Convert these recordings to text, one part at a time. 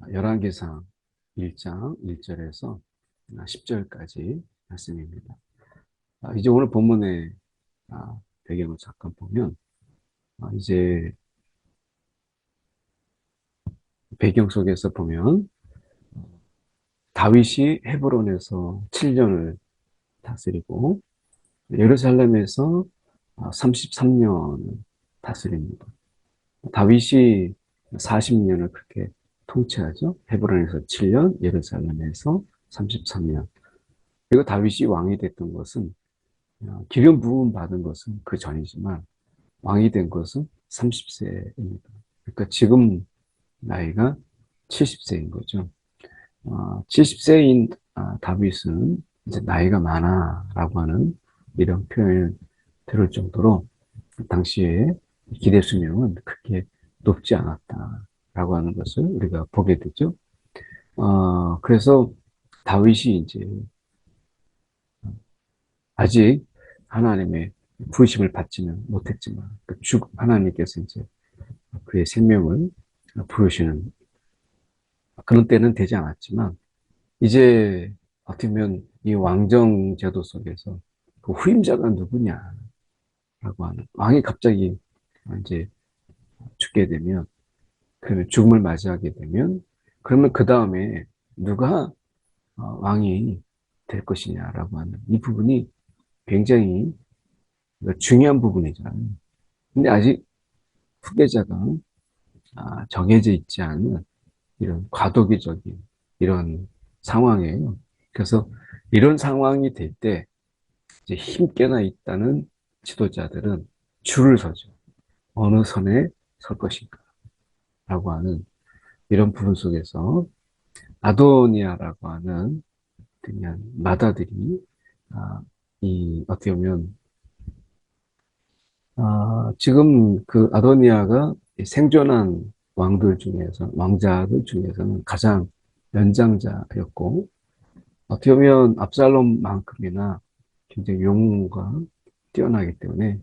열왕기상 1장 1절에서 10절까지 말씀입니다. 이제 오늘 본문의 배경을 잠깐 보면, 이제 배경 속에서 보면 다윗이 헤브론에서 7년을 다스리고 예루살렘에서 33년을 다스립니다. 다윗이 40년을 그렇게 통치하죠. 헤브론에서 7년, 예루살렘에서 33년. 그리고 다윗이 왕이 됐던 것은, 기름 부음 받은 것은 그 전이지만 왕이 된 것은 30세입니다. 그러니까 지금 나이가 70세인 거죠. 70세인 다윗은 이제 나이가 많아라고 하는 이런 표현을 들을 정도로 당시에 기대 수명은 그렇게 높지 않았다라고 하는 것을 우리가 보게 되죠. 그래서 다윗이 이제 아직 하나님의 부르심을 받지는 못했지만 하나님께서 이제 그의 생명을 부르시는 그런 때는 되지 않았지만 이제 어떻게 보면 이 왕정 제도 속에서 그 후임자가 누구냐라고 하는 왕이 갑자기 이제 죽게 되면 그러면 죽음을 맞이하게 되면 그러면 그 다음에 누가 왕이 될 것이냐라고 하는 이 부분이 굉장히 중요한 부분이잖아요. 근데 아직 후계자가 정해져 있지 않은 이런 과도기적인 이런 상황이에요. 그래서 이런 상황이 될 때 이제 힘께나 있다는 지도자들은 줄을 서죠. 어느 선에 설 것인가 라고 하는 이런 부분 속에서 아도니아라고 하는 그냥 마다들이 어떻게 보면 지금 그 아도니아가 생존한 왕자들 중에서는 가장 연장자였고, 어떻게 보면 압살롬만큼이나 굉장히 용모가 뛰어나기 때문에,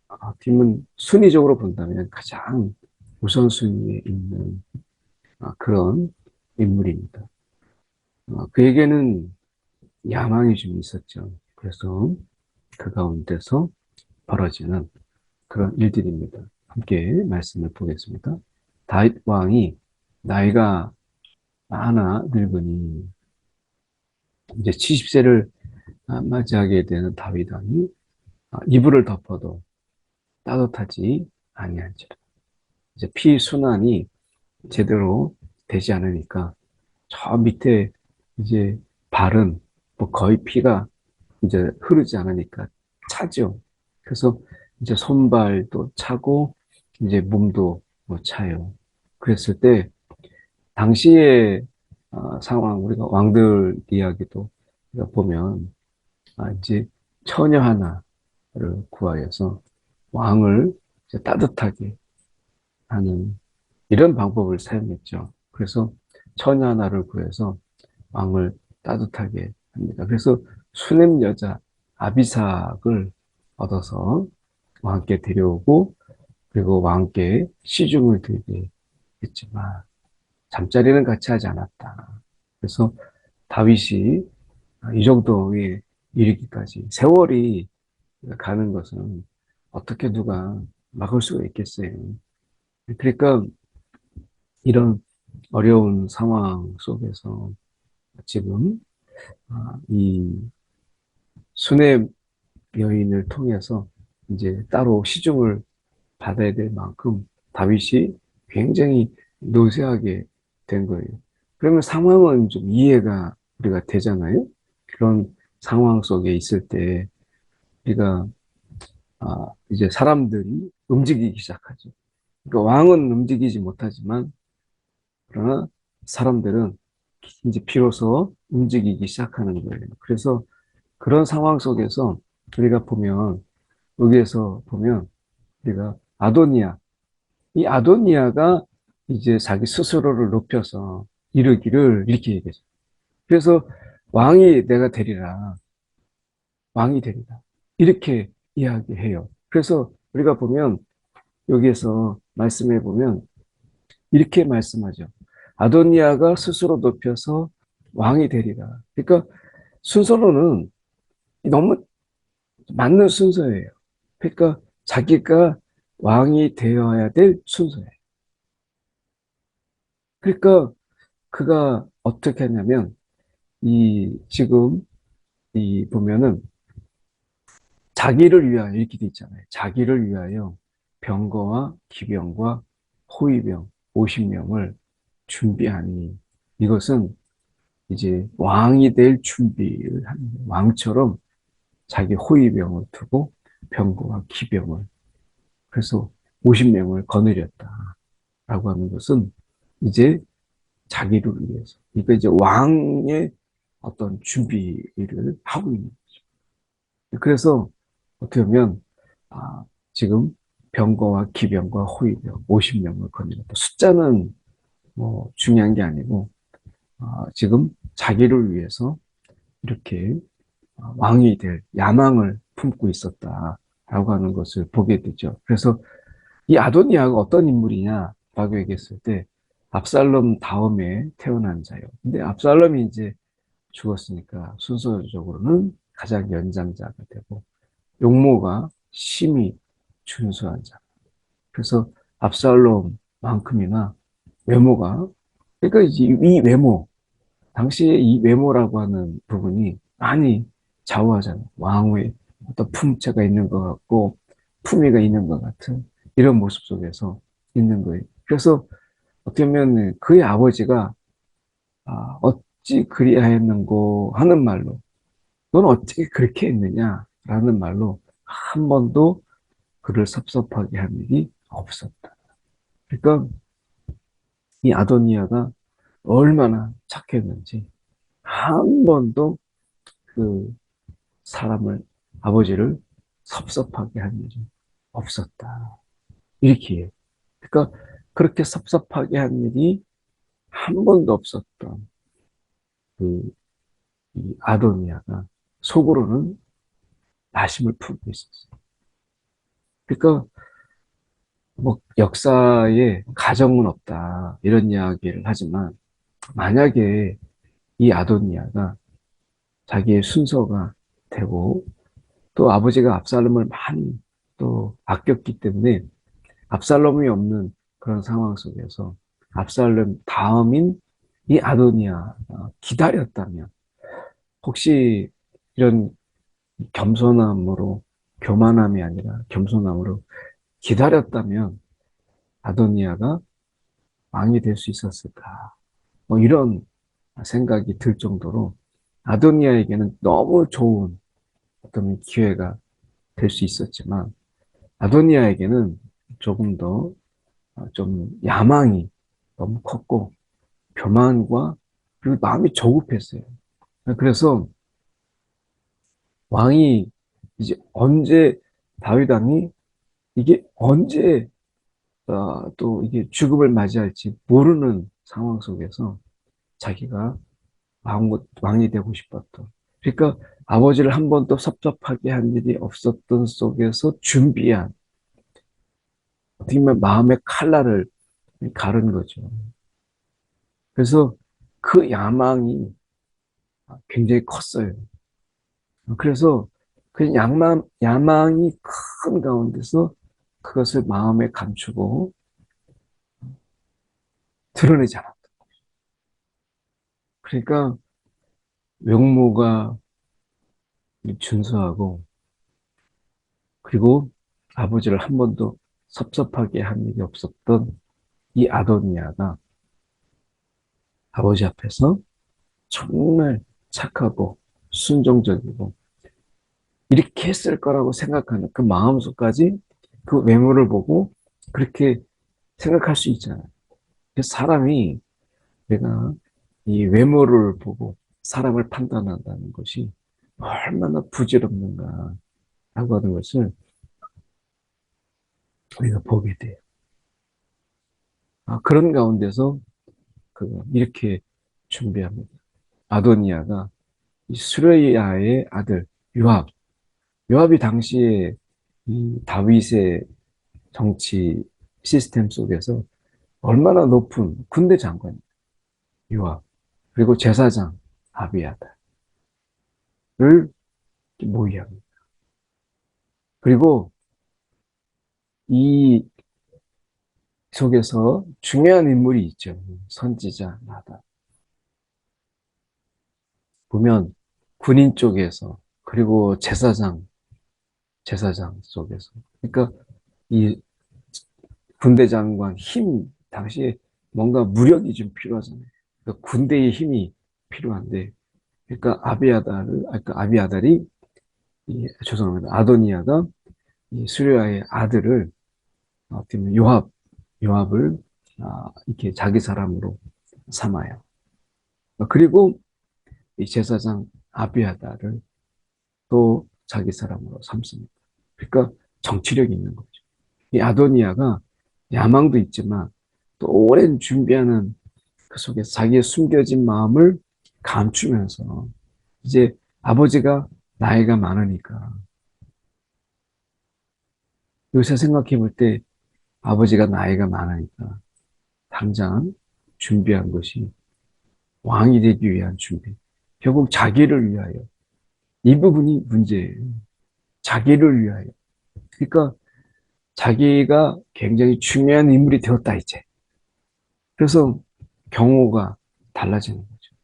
어떻게 보면 순위적으로 본다면 가장 우선순위에 있는 그런 인물입니다. 그에게는 야망이 좀 있었죠. 그래서 그 가운데서 벌어지는 그런 일들입니다. 함께 말씀을 보겠습니다. 다윗 왕이 나이가 많아 늙으니 이제 70세를 맞이하게 되는 다윗 왕이 이불을 덮어도 따뜻하지 아니한지라. 이제 피 순환이 제대로 되지 않으니까 저 밑에 이제 발은 뭐 거의 피가 이제 흐르지 않으니까 차죠. 그래서 이제 손발도 차고 이제 몸도 뭐 차요. 그랬을 때 당시의 상황 우리가 왕들 이야기도 우리가 보면 이제 처녀 하나를 구하여서 왕을 이제 따뜻하게 하는 이런 방법을 사용했죠. 그래서 처녀 하나를 구해서 왕을 따뜻하게 합니다. 그래서 수냄 여자 아비삭을 얻어서 왕께 데려오고 그리고 왕께 시중을 들게 했지만 잠자리는 같이 하지 않았다. 그래서 다윗이 이 정도에 이르기까지 세월이 가는 것은 어떻게 누가 막을 수가 있겠어요. 그러니까 이런 어려운 상황 속에서 지금 이 수냄 여인을 통해서 이제 따로 시중을 받아야 될 만큼 다윗이 굉장히 노쇠하게 된 거예요. 그러면 상황은 좀 이해가 우리가 되잖아요. 그런 상황 속에 있을 때 우리가 이제 사람들이 움직이기 시작하죠. 그러니까 왕은 움직이지 못하지만 그러나 사람들은 이제 비로소 움직이기 시작하는 거예요. 그래서 그런 상황 속에서 우리가 보면 여기에서 보면 우리가 이 아도니아가 이제 자기 스스로를 높여서 이르기를 이렇게 얘기하죠. 그래서 왕이 내가 되리라. 왕이 되리라. 이렇게 이야기해요. 그래서 우리가 보면 여기에서 말씀해 보면 이렇게 말씀하죠. 아도니아가 스스로 높여서 왕이 되리라. 그러니까 순서로는 너무 맞는 순서예요. 그러니까 자기가 왕이 되어야 될 순서예요. 그러니까 그가 어떻게 하냐면 이 지금 이 보면은 자기를 위하여 이렇게 돼 있잖아요. 자기를 위하여 병거와 기병과 호위병 50명을 준비하니 이것은 이제 왕이 될 준비를 하는 거예요. 왕처럼 자기 호위병을 두고 병거와 기병을 그래서 50명을 거느렸다라고 하는 것은 이제 자기를 위해서 그러니까 이제 왕의 어떤 준비를 하고 있는 거죠. 그래서 어떻게 보면 지금 병거와 기병과 호위병 50명을 거느렸다. 숫자는 뭐 중요한 게 아니고 지금 자기를 위해서 이렇게 왕이 될 야망을 품고 있었다라고 하는 것을 보게 되죠. 그래서 이 아도니아가 어떤 인물이냐라고 얘기했을 때 압살롬 다음에 태어난 자예요. 근데 압살롬이 이제 죽었으니까 순서적으로는 가장 연장자가 되고 용모가 심히 준수한 자. 그래서 압살롬만큼이나 외모가 그러니까 이 외모 당시에 이 외모라고 하는 부분이 많이 좌우하잖아요. 왕의 어떤 품체가 있는 것 같고 품위가 있는 것 같은 이런 모습 속에서 있는 거예요. 그래서 어떻게 보면 그의 아버지가 어찌 그리하였는고 하는 말로 넌 어떻게 그렇게 했느냐라는 말로 한 번도 그를 섭섭하게 한 일이 없었다. 그러니까 이 아도니아가 얼마나 착했는지 한 번도 그 사람을 아버지를 섭섭하게 한 일이 없었다. 이렇게 해요. 그러니까 그렇게 섭섭하게 한 일이 한 번도 없었던 그 이 아도니아가 속으로는 나심을 품고 있었어요. 그러니까 뭐 역사에 가정은 없다 이런 이야기를 하지만 만약에 이 아도니아가 자기의 순서가 되고 또 아버지가 압살롬을 많이 또 아꼈기 때문에 압살롬이 없는 그런 상황 속에서 압살롬 다음인 이 아도니아가 기다렸다면 혹시 이런 겸손함으로 교만함이 아니라 겸손함으로 기다렸다면 아도니아가 왕이 될 수 있었을까? 뭐 이런 생각이 들 정도로 아도니아에게는 너무 좋은 어떤 기회가 될 수 있었지만 아도니아에게는 조금 더 좀 야망이 너무 컸고 교만과 그리고 마음이 조급했어요. 그래서 왕이 이제 언제 다윗 왕이 이게 언제 또 이게 죽음을 맞이할지 모르는 상황 속에서 자기가 왕이 되고 싶었던. 그러니까 아버지를 한 번도 섭섭하게 한 일이 없었던 속에서 준비한 어떻게 보면 마음의 칼날을 가른 거죠. 그래서 그 야망이 굉장히 컸어요. 그래서 그 야망이 큰 가운데서 그것을 마음에 감추고 드러내지 않았다. 그러니까 외모가 준수하고 그리고 아버지를 한 번도 섭섭하게 한 일이 없었던 이 아도니아가 아버지 앞에서 정말 착하고 순종적이고 이렇게 했을 거라고 생각하는 그 마음속까지 그 외모를 보고 그렇게 생각할 수 있잖아요. 그래서 사람이 내가 이 외모를 보고 사람을 판단한다는 것이 얼마나 부질없는가라고 하는 것을 우리가 보게 돼요. 그런 가운데서 이렇게 준비합니다. 아도니아가 이 수르야의 아들 요압, 요압이 당시에 이 다윗의 정치 시스템 속에서 얼마나 높은 군대 장관이에요. 요압, 그리고 제사장 아비아다를 모의합니다. 그리고 이 속에서 중요한 인물이 있죠. 선지자 나단. 보면 군인 쪽에서 그리고 제사장 쪽에서 그러니까 이 군대 장관 힘 당시에 뭔가 무력이 좀 필요하잖아요. 그러니까 군대의 힘이 필요한데 그러니까 아비아달이 죄송합니다. 아도니아가 이 수르야의 아들을 어떻게 보면 요압을 이렇게 자기 사람으로 삼아요. 그리고 이 제사장 아비아달을 또 자기 사람으로 삼습니다. 그러니까 정치력이 있는 거죠. 이 아도니아가 야망도 있지만 또 오랜 준비하는 그 속에서 자기의 숨겨진 마음을 감추면서 이제 아버지가 나이가 많으니까 요새 생각해 볼 때 아버지가 나이가 많으니까 당장 준비한 것이 왕이 되기 위한 준비. 결국 자기를 위하여. 이 부분이 문제예요. 자기를 위하여. 그러니까 자기가 굉장히 중요한 인물이 되었다, 이제. 그래서 경호가 달라지는 거죠.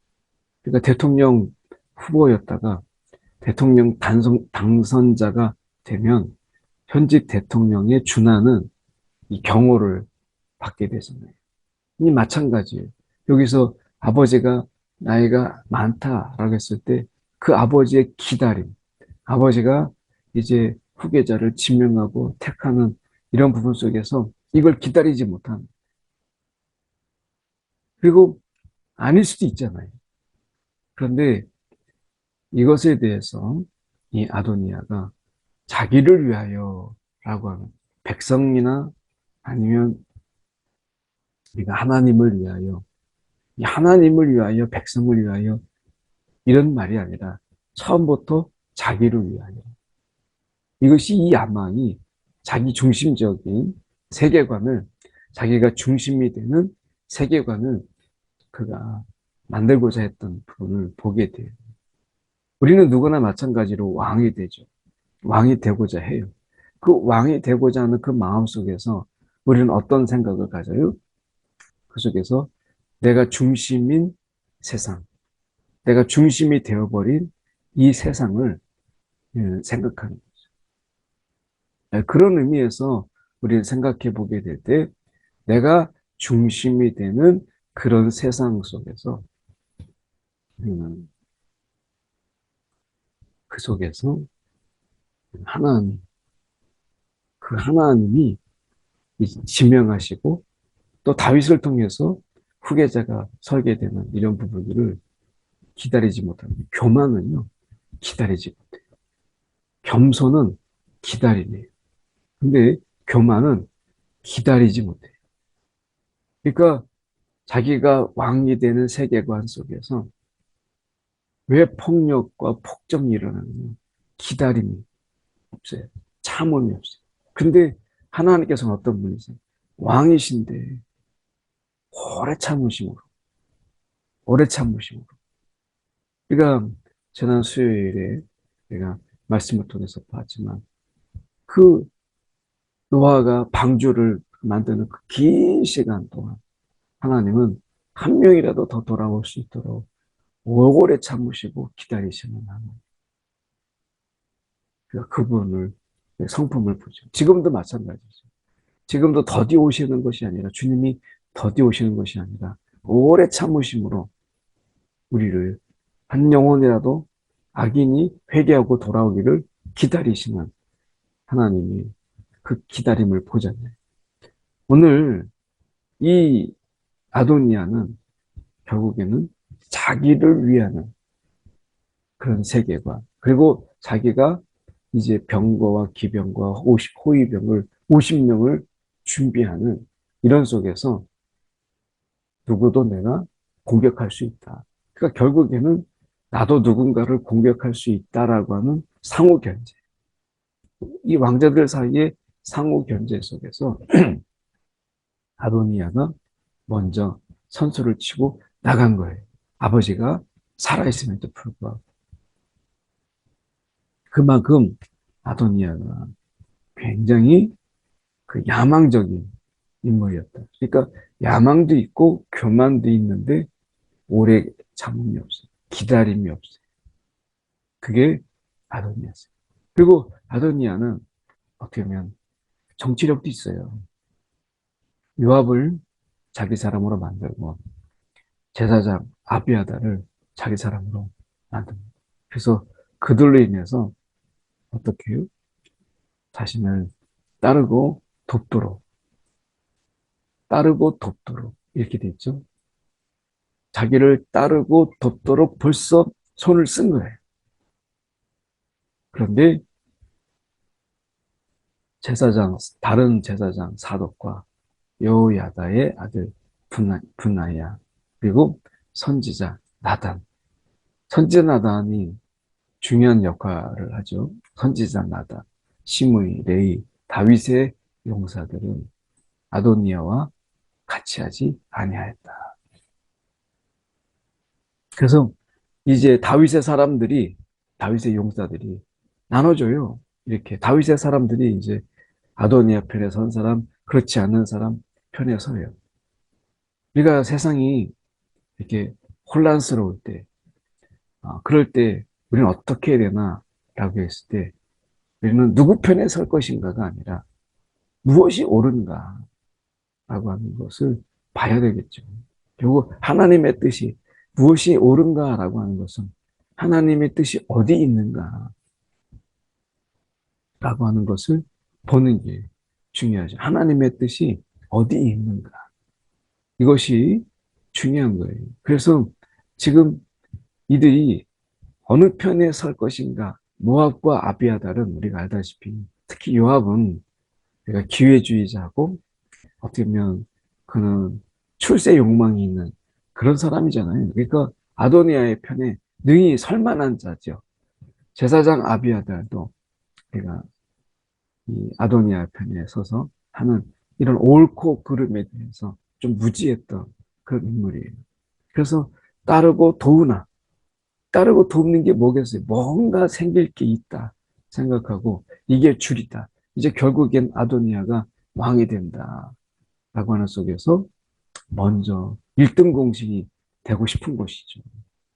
그러니까 대통령 후보였다가 대통령 당선자가 되면 현직 대통령의 준하는 이 경호를 받게 되잖아요. 이 마찬가지예요. 여기서 아버지가 나이가 많다라고 했을 때 그 아버지의 기다림, 아버지가 이제 후계자를 지명하고 택하는 이런 부분 속에서 이걸 기다리지 못한, 그리고 아닐 수도 있잖아요. 그런데 이것에 대해서 이 아도니아가 자기를 위하여 라고 하는, 백성이나 아니면 우리가 하나님을 위하여, 이 하나님을 위하여, 백성을 위하여 이런 말이 아니라 처음부터 자기를 위하여. 이것이 이 야망이 자기 중심적인 세계관을, 자기가 중심이 되는 세계관을 그가 만들고자 했던 부분을 보게 돼요. 우리는 누구나 마찬가지로 왕이 되죠. 왕이 되고자 해요. 그 왕이 되고자 하는 그 마음 속에서 우리는 어떤 생각을 가져요? 그 속에서 내가 중심인 세상, 내가 중심이 되어버린 이 세상을 생각하는 거죠. 그런 의미에서 우리는 생각해 보게 될 때 내가 중심이 되는 그런 세상 속에서 음, 그 속에서 하나님, 그 하나님이 지명하시고 또 다윗을 통해서 후계자가 설계 되는 이런 부분들을 기다리지 못합니다. 교만은요, 기다리지 못해요. 겸손은 기다리네요. 근데 교만은 기다리지 못해요. 그러니까 자기가 왕이 되는 세계관 속에서 왜 폭력과 폭정이 일어나느냐? 기다림이 없어요. 참음이 없어요. 근데 하나님께서는 어떤 분이세요? 왕이신데 오래 참으심으로, 오래 참으심으로. 그러니까 지난 수요일에 내가 말씀을 통해서 봤지만 그 노아가 방주를 만드는 그 긴 시간 동안 하나님은 한 명이라도 더 돌아올 수 있도록 오래 참으시고 기다리시는 하나님. 그러니까 그분을, 성품을 보죠. 지금도 마찬가지죠. 지금도 더디 오시는 것이 아니라, 주님이 더디 오시는 것이 아니라 오래 참으심으로 우리를 한 영혼이라도 악인이 회개하고 돌아오기를 기다리시는 하나님이 그 기다림을 보잖아요. 오늘 이 아도니아는 결국에는 자기를 위하는 그런 세계관, 그리고 자기가 이제 병거와 기병과 호위병을 50명을 준비하는 이런 속에서 누구도 내가 공격할 수 있다. 그러니까 결국에는 나도 누군가를 공격할 수 있다라고 하는 상호 견제. 이 왕자들 사이의 상호 견제 속에서 아도니아가 먼저 선수를 치고 나간 거예요. 아버지가 살아있음에도 불구하고. 그만큼 아도니아가 굉장히 그 야망적인 인물이었다. 그러니까 야망도 있고 교만도 있는데 오래 참음이 없어요. 기다림이 없어요. 그게 아도니아였어요. 그리고 아도니아는 어떻게 보면 정치력도 있어요. 요압을 자기 사람으로 만들고 제사장 아비아다를 자기 사람으로 만듭니다. 그래서 그들로 인해서 어떻게 해요? 자신을 따르고 돕도록 이렇게 돼 있죠. 자기를 따르고 돕도록 벌써 손을 쓴 거예요. 그런데 다른 제사장 사독과 여호야다의 아들 분나야, 그리고 선지자 나단. 선지자 나단이 중요한 역할을 하죠. 선지자 나단, 시므이, 레이, 다윗의 용사들은 아도니아와 같이 하지 아니하였다. 그래서 이제 다윗의 용사들이 나눠줘요. 이렇게 다윗의 사람들이 이제 아도니아 편에 선 사람, 그렇지 않은 사람 편에 서요. 우리가 세상이 이렇게 혼란스러울 때, 그럴 때 우리는 어떻게 해야 되나? 라고 했을 때, 우리는 누구 편에 설 것인가가 아니라 무엇이 옳은가? 라고 하는 것을 봐야 되겠죠. 결국 하나님의 뜻이 무엇이 옳은가라고 하는 것은 하나님의 뜻이 어디 있는가라고 하는 것을 보는 게 중요하죠. 하나님의 뜻이 어디 있는가. 이것이 중요한 거예요. 그래서 지금 이들이 어느 편에 설 것인가. 모압과 아비아달은 우리가 알다시피 특히 요압은 그러니까 기회주의자고 어떻게 보면 그는 출세 욕망이 있는 그런 사람이잖아요. 그러니까 아도니아의 편에 능히 설 만한 자죠. 제사장 아비아달도 그러니까 이 아도니아 편에 서서 하는 이런 옳고 그름에 대해서 좀 무지했던 그런 인물이에요. 그래서 따르고 도우나 따르고 돕는 게 뭐겠어요? 뭔가 생길 게 있다 생각하고 이게 줄이다. 이제 결국엔 아도니아가 왕이 된다. 라고 하는 속에서 먼저 1등 공신이 되고 싶은 것이죠.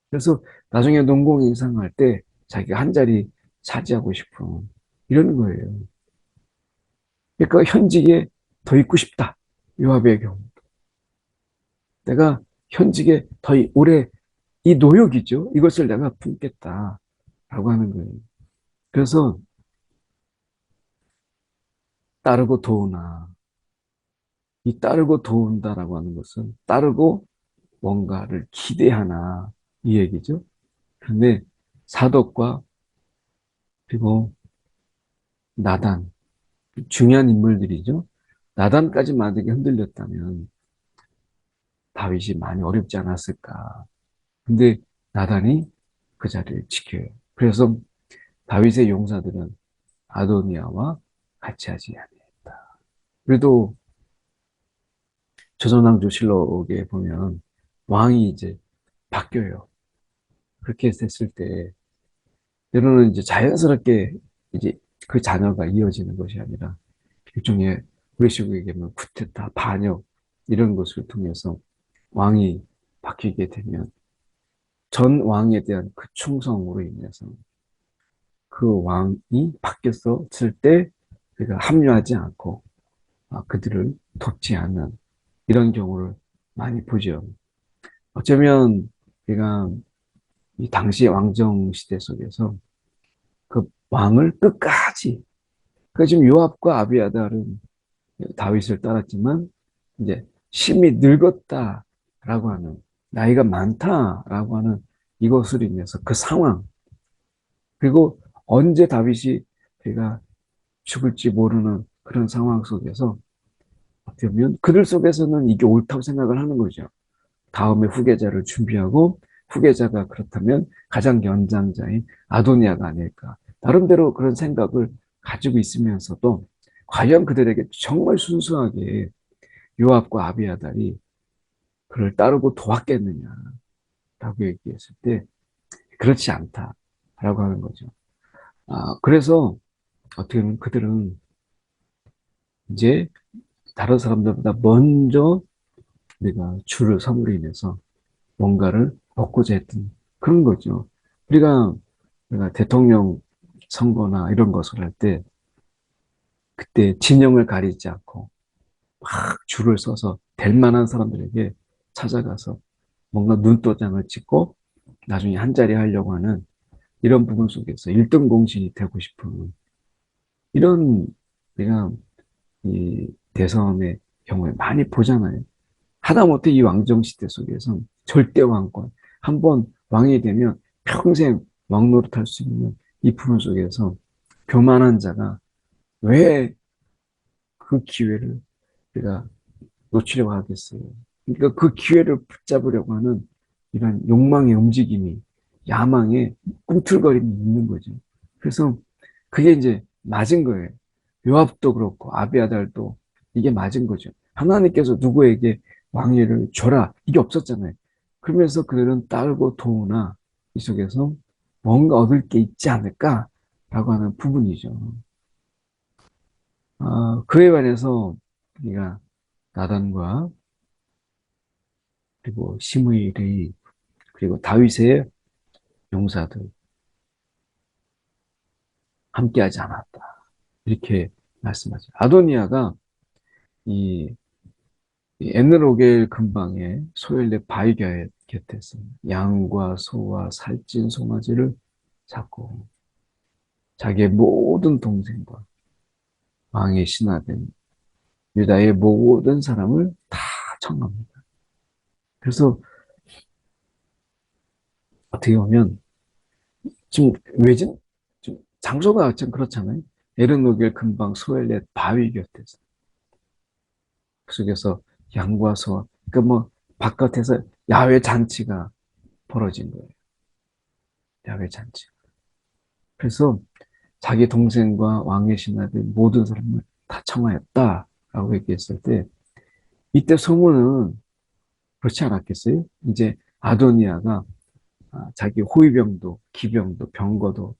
그래서 나중에 농공인상 할 때 자기가 한 자리 차지하고 싶은 이런 거예요. 그러니까 현직에 더 있고 싶다. 요압의 경우. 내가 현직에 더 오래 이 노역이죠. 이것을 내가 품겠다. 라고 하는 거예요. 그래서 따르고 도우나 이 따르고 도운다라고 하는 것은 따르고 뭔가를 기대하나 이 얘기죠. 그런데 사독과 그리고 나단 중요한 인물들이죠. 나단까지 만약에 흔들렸다면 다윗이 많이 어렵지 않았을까. 근데 나단이 그 자리를 지켜요. 그래서 다윗의 용사들은 아도니아와 같이 하지 아니했다. 그래도 조선왕조실록에 보면 왕이 이제 바뀌어요. 그렇게 됐을 때 때로는 이제 자연스럽게 이제 그 자녀가 이어지는 것이 아니라 일종의 우리 식으로 얘기하면 쿠데타, 반역 이런 것을 통해서 왕이 바뀌게 되면 전 왕에 대한 그 충성으로 인해서 그 왕이 바뀌었을 때 그가 합류하지 않고 그들을 돕지 않는 이런 경우를 많이 보죠. 어쩌면 우리가 이 당시 왕정 시대 속에서 그 왕을 끝까지 그 지금 요압과 아비아달은 다윗을 따랐지만 이제 심히 늙었다라고 하는 나이가 많다라고 하는 이것으로 인해서 그 상황 그리고 언제 다윗이 그가 죽을지 모르는 그런 상황 속에서 어떻게 보면 그들 속에서는 이게 옳다고 생각을 하는 거죠. 다음에 후계자를 준비하고 후계자가 그렇다면 가장 연장자인 아도니아가 아닐까. 나름대로 그런 생각을 가지고 있으면서도 과연 그들에게 정말 순수하게 요압과 아비아달이 그를 따르고 도왔겠느냐라고 얘기했을 때 그렇지 않다라고 하는 거죠. 그래서 어떻게 보면 그들은 이제 다른 사람들보다 먼저 우리가 주를 섬으로 인해서 뭔가를 얻고자 했던 그런 거죠. 우리가 대통령 선거나 이런 것을 할 때 그때 진영을 가리지 않고 막 줄을 서서 될 만한 사람들에게 찾아가서 뭔가 눈도장을 찍고 나중에 한 자리 하려고 하는 이런 부분 속에서 1등 공신이 되고 싶은 이런 내가 이 대선의 경우에 많이 보잖아요. 하다못해 이 왕정 시대 속에서 절대 왕권, 한번 왕이 되면 평생 왕 노릇할 수 있는 이 부분 속에서 교만한 자가 왜 그 기회를 우리가 놓치려고 하겠어요. 그러니까 그 기회를 붙잡으려고 하는 이런 욕망의 움직임이, 야망의 꿈틀거림이 있는 거죠. 그래서 그게 이제 맞은 거예요. 요압도 그렇고 아비아달도 이게 맞은 거죠. 하나님께서 누구에게 왕위를 줘라 이게 없었잖아요. 그러면서 그들은 딸고 도우나 이 속에서 뭔가 얻을 게 있지 않을까라고 하는 부분이죠. 그에 관해서 우리가 나단과 그리고 시므일의 그리고 다윗의 용사들 함께하지 않았다. 이렇게 말씀하죠. 아도니아가 이, 이 에느로겔 근방에 소엘의 바위 곁에서 양과 소와 살찐 송아지를 잡고 자기의 모든 동생과 왕의 신하된 유다의 모든 사람을 다 청합니다. 그래서 어떻게 보면 지금 외진 좀 장소가 좀 그렇잖아요. 에르노겔 근방 소엘의 바위 곁에서 그 속에서 양과 소, 그러니까 뭐 바깥에서 야외 잔치가 벌어진 거예요. 야외 잔치. 그래서 자기 동생과 왕의 신하들 모든 사람을 다 청하였다라고 얘기했을 때 이때 소문은 그렇지 않았겠어요? 이제 아도니아가 자기 호위병도 기병도 병거도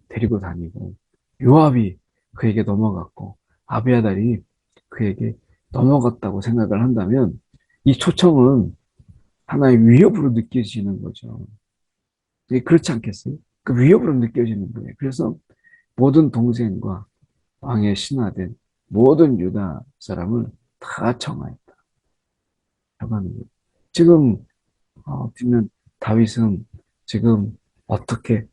데리고 다니고 요압이 그에게 넘어갔고 아비아달이 그에게 넘어갔다고 생각을 한다면 이 초청은 하나의 위협으로 느껴지는 거죠. 그렇지 않겠어요? 그 위협으로 느껴지는 거예요. 그래서 모든 동생과 왕의 신하된 모든 유다 사람을 다 청하였다. 하는 거예요. 지금 보면 다윗은 지금 어떻게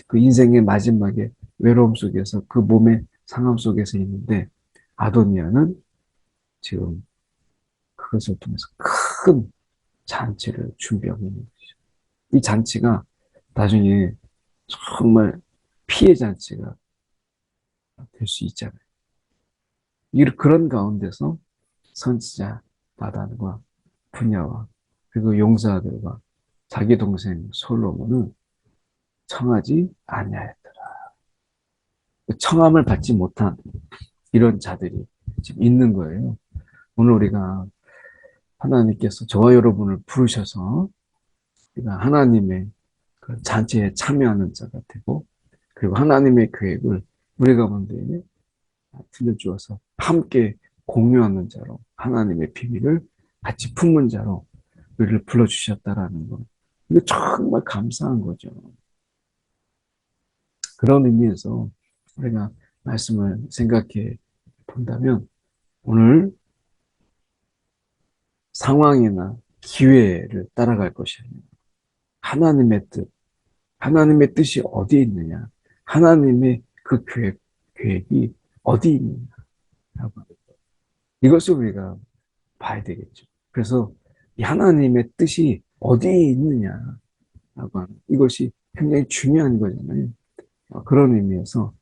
그 인생의 마지막에 외로움 속에서 그 몸의 상함 속에서 있는데 아도니아는 지금 그것을 통해서 큰 잔치를 준비하고 있는 거죠. 이 잔치가 나중에 정말 피해 잔치가 될 수 있잖아요. 그런 가운데서 선지자 나단과 분야와 그리고 용사들과 자기 동생 솔로몬은 청하지 아니하였더라. 청함을 받지 못한 이런 자들이 지금 있는 거예요. 오늘 우리가 하나님께서 저와 여러분을 부르셔서 우리가 하나님의 그 잔치에 참여하는 자가 되고 그리고 하나님의 계획을 우리 가운데 들려주어서 함께 공유하는 자로 하나님의 비밀을 같이 품는 자로 우리를 불러주셨다라는 거. 이거 정말 감사한 거죠. 그런 의미에서 우리가 말씀을 생각해 본다면 오늘 상황이나 기회를 따라갈 것이 아니라 하나님의 뜻, 하나님의 뜻이 어디에 있느냐, 하나님의 그 계획이 어디에 있느냐라고 이것을 우리가 봐야 되겠죠. 그래서 이 하나님의 뜻이 어디에 있느냐라고 하는 이것이 굉장히 중요한 거잖아요. 그런 의미에서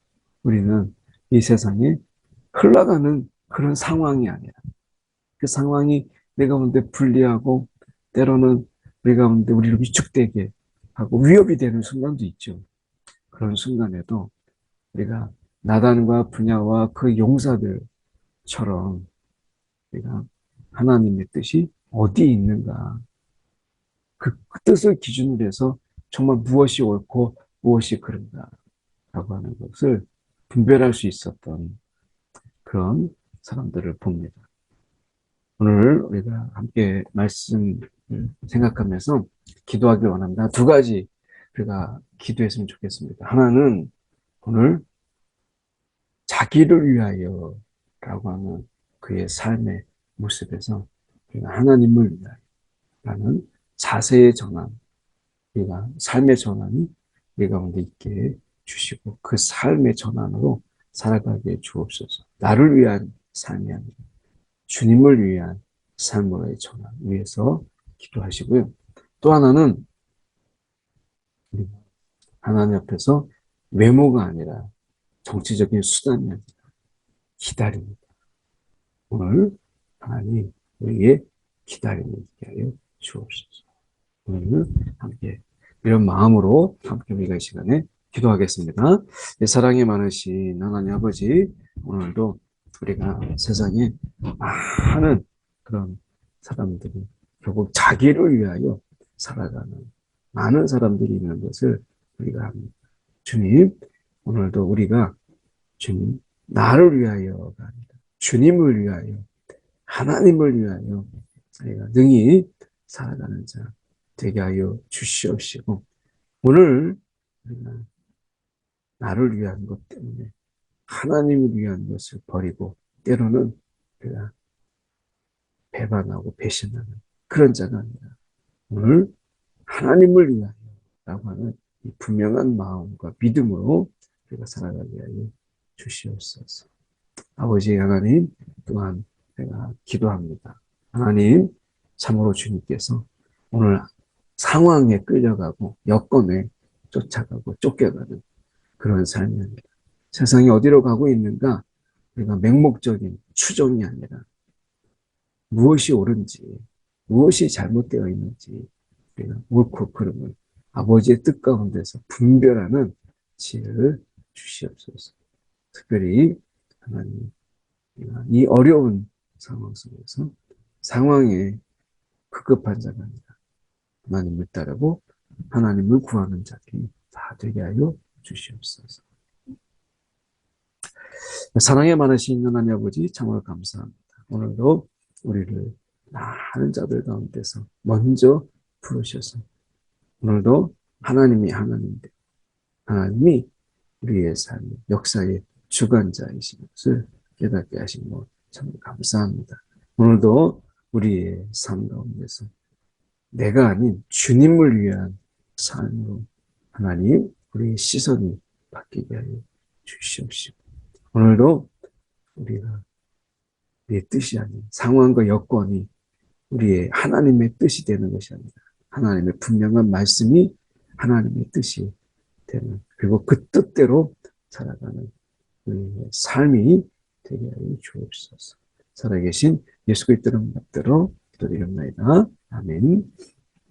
우리는 이 세상에 흘러가는 그런 상황이 아니라 그 상황이 내 가운데 불리하고 때로는 우리 가운데 우리를 위축되게 하고 위협이 되는 순간도 있죠. 그런 순간에도 우리가 나단과 분야와 그 용사들처럼 우리가 하나님의 뜻이 어디 있는가? 그 뜻을 기준으로 해서 정말 무엇이 옳고 무엇이 그른가라고 하는 것을 분별할 수 있었던 그런 사람들을 봅니다. 오늘 우리가 함께 말씀 생각하면서 기도하길 원합니다. 두 가지 우리가 기도했으면 좋겠습니다. 하나는 오늘 자기를 위하여 라고 하는 그의 삶의 모습에서 하나님을 위하여 라는 자세의 전환, 우리가 삶의 전환이 우리 가운데 있게 주시고 그 삶의 전환으로 살아가게 주옵소서. 나를 위한 삶이 아니라 주님을 위한 삶으로의 전환 위해서 기도하시고요. 또 하나는 하나님 앞에서 외모가 아니라 정치적인 수단이 아니라 기다립니다. 오늘 하나님 우리의 기다림을 있게 하여 주옵소서. 오늘 함께 이런 마음으로 함께 우리가 이 시간에 기도하겠습니다. 사랑이 많으신 하나님 아버지, 오늘도 우리가 세상에 많은 그런 사람들이 결국 자기를 위하여 살아가는 많은 사람들이 있는 것을 우리가 합니다. 주님, 오늘도 우리가 주님, 나를 위하여가 아니라 주님을 위하여, 하나님을 위하여 우리가 능히 살아가는 자 되게 하여 주시옵시고, 오늘 우리가 나를 위한 것 때문에 하나님을 위한 것을 버리고 때로는 우리가 배반하고 배신하는 그런 자가 아니라 오늘 하나님을 위하여 라고 하는 이 분명한 마음과 믿음으로 우리가 살아가게 하여 주시옵소서. 아버지 하나님, 또한 내가 기도합니다. 하나님, 참으로 주님께서 오늘 상황에 끌려가고 여건에 쫓아가고 쫓겨가는 그런 삶이 아니라 세상이 어디로 가고 있는가 우리가 맹목적인 추종이 아니라 무엇이 옳은지 무엇이 잘못되어 있는지 우리가 옳고 그름을 아버지의 뜻 가운데서 분별하는 지혜를 주시옵소서. 특별히 하나님 이 어려운 상황 속에서 상황에 급급한 자가 아니라 하나님을 따르고 하나님을 구하는 자들이 다 되게 하여 주시옵소서. 사랑에 많으신 하나님 아버지 참으로 감사합니다. 오늘도 우리를 많은 자들 가운데서 먼저 부르셔서 오늘도 하나님이 하나님인데 하나님이 우리의 삶의 역사의 주관자이신 것을 깨닫게 하신 것 참 감사합니다. 오늘도 우리의 삶 가운데서 내가 아닌 주님을 위한 삶으로 하나님 우리의 시선이 바뀌게 하여 주시옵시고 오늘도 우리가 우리의 뜻이 아닌 상황과 여건이 우리의 하나님의 뜻이 되는 것이 아니라 하나님의 분명한 말씀이 하나님의 뜻이 되는 그리고 그 뜻대로 살아가는 우리의 삶이 되게 하여 주옵소서. 살아계신 예수 그리스도의 이름으로 기도드립니다. 아멘.